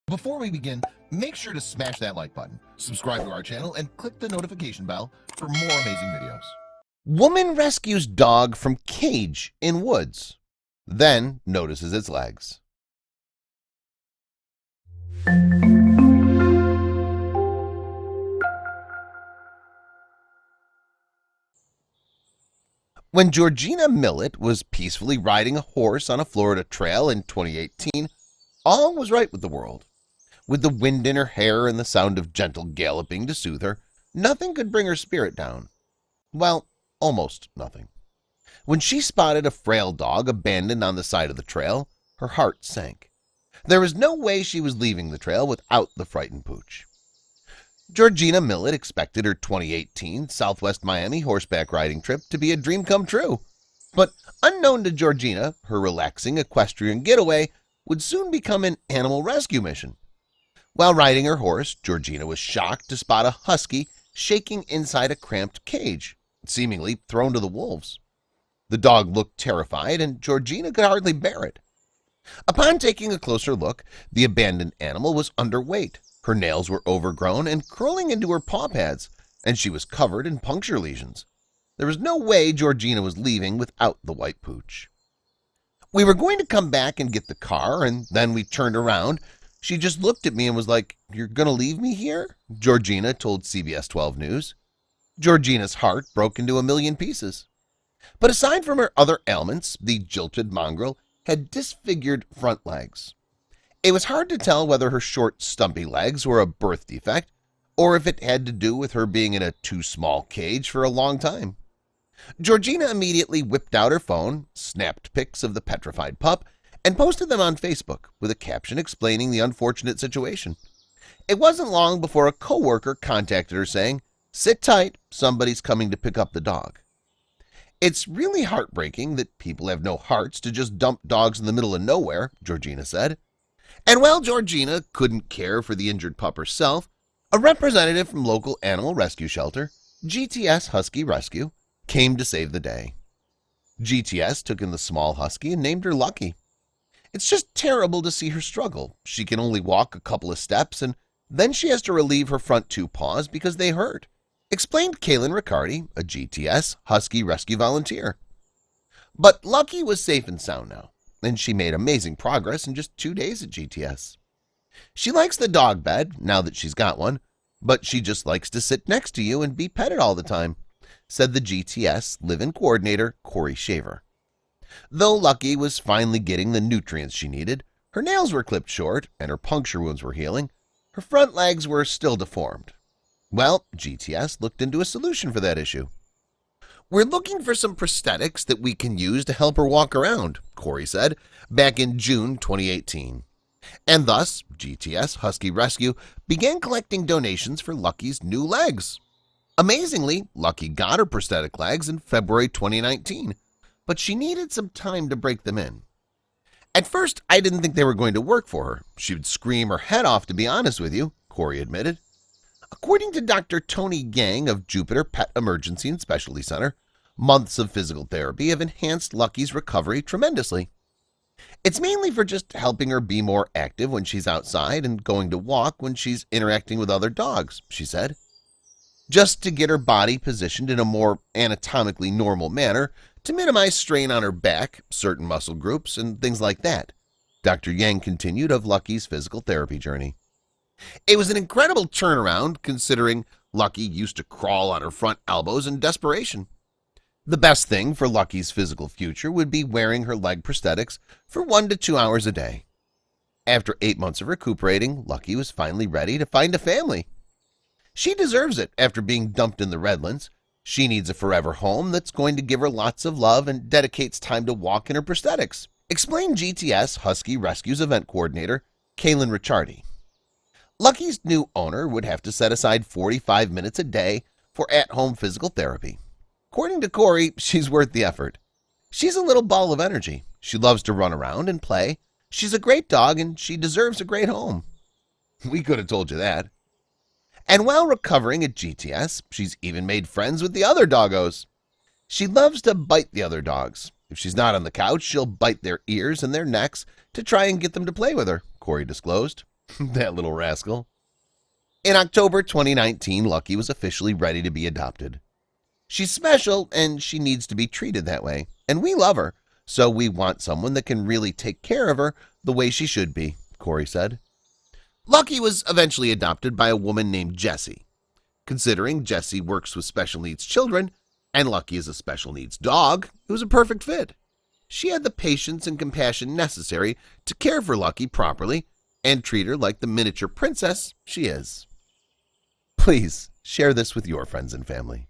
Before we begin, make sure to smash that like button, subscribe to our channel, and click the notification bell for more amazing videos. Woman rescues dog from cage in woods, then notices its legs. When Georgina Milhet was peacefully riding a horse on a Florida trail in 2018, all was right with the world. With the wind in her hair and the sound of gentle galloping to soothe her, nothing could bring her spirit down. Well, almost nothing. When she spotted a frail dog abandoned on the side of the trail, her heart sank. There was no way she was leaving the trail without the frightened pooch. Georgina Milhet expected her 2018 Southwest Miami horseback riding trip to be a dream come true. But unknown to Georgina, her relaxing equestrian getaway would soon become an animal rescue mission. While riding her horse, Georgina was shocked to spot a husky shaking inside a cramped cage, seemingly thrown to the wolves. The dog looked terrified, and Georgina could hardly bear it. Upon taking a closer look, the abandoned animal was underweight. Her nails were overgrown and curling into her paw pads, and she was covered in puncture lesions. There was no way Georgina was leaving without the white pooch. We were going to come back and get the car, and then we turned around. She just looked at me and was like, "You're going to leave me here?" Georgina told CBS 12 News. Georgina's heart broke into a million pieces. But aside from her other ailments, the jilted mongrel had disfigured front legs. It was hard to tell whether her short, stumpy legs were a birth defect or if it had to do with her being in a too small cage for a long time. Georgina immediately whipped out her phone, snapped pics of the petrified pup, and posted them on Facebook with a caption explaining the unfortunate situation. It wasn't long before a coworker contacted her saying, "Sit tight, somebody's coming to pick up the dog." It's really heartbreaking that people have no hearts to just dump dogs in the middle of nowhere, Georgina said. And while Georgina couldn't care for the injured pup herself, a representative from local animal rescue shelter, GTS Husky Rescue, came to save the day. GTS took in the small husky and named her Lucky. It's just terrible to see her struggle. She can only walk a couple of steps, and then she has to relieve her front two paws because they hurt, explained Kaylin Riccardi, a GTS Husky Rescue volunteer. But Lucky was safe and sound now, and she made amazing progress in just 2 days at GTS. She likes the dog bed now that she's got one, but she just likes to sit next to you and be petted all the time, said the GTS live-in coordinator, Corey Shaver. Though Lucky was finally getting the nutrients she needed, her nails were clipped short and her puncture wounds were healing, her front legs were still deformed. Well, GTS looked into a solution for that issue. "We're looking for some prosthetics that we can use to help her walk around," Corey said back in June 2018. And thus, GTS Husky Rescue began collecting donations for Lucky's new legs. Amazingly, Lucky got her prosthetic legs in February 2019, but she needed some time to break them in. "At first, I didn't think they were going to work for her. She would scream her head off, to be honest with you," Corey admitted. According to Dr. Tony Gang of Jupiter Pet Emergency and Specialty Center, months of physical therapy have enhanced Lucky's recovery tremendously. "It's mainly for just helping her be more active when she's outside and going to walk when she's interacting with other dogs," she said. "Just to get her body positioned in a more anatomically normal manner to minimize strain on her back, certain muscle groups, and things like that," Dr. Yang continued of Lucky's physical therapy journey. "It was an incredible turnaround considering Lucky used to crawl on her front elbows in desperation. The best thing for Lucky's physical future would be wearing her leg prosthetics for 1 to 2 hours a day." After 8 months of recuperating, Lucky was finally ready to find a family. She deserves it after being dumped in the Redlands. She needs a forever home that's going to give her lots of love and dedicates time to walk in her prosthetics, explained GTS Husky Rescue's event coordinator, Kaylin Riccardi. Lucky's new owner would have to set aside 45 minutes a day for at-home physical therapy. According to Corey, she's worth the effort. "She's a little ball of energy. She loves to run around and play. She's a great dog and she deserves a great home." We could have told you that. And while recovering at GTS, she's even made friends with the other doggos. She loves to bite the other dogs. If she's not on the couch, she'll bite their ears and their necks to try and get them to play with her, Corey disclosed. That little rascal. In October 2019, Lucky was officially ready to be adopted. She's special and she needs to be treated that way, and we love her, so we want someone that can really take care of her the way she should be, Corey said. Lucky was eventually adopted by a woman named Jessie. Considering Jessie works with special needs children and Lucky is a special needs dog, it was a perfect fit. She had the patience and compassion necessary to care for Lucky properly and treat her like the miniature princess she is. Please share this with your friends and family.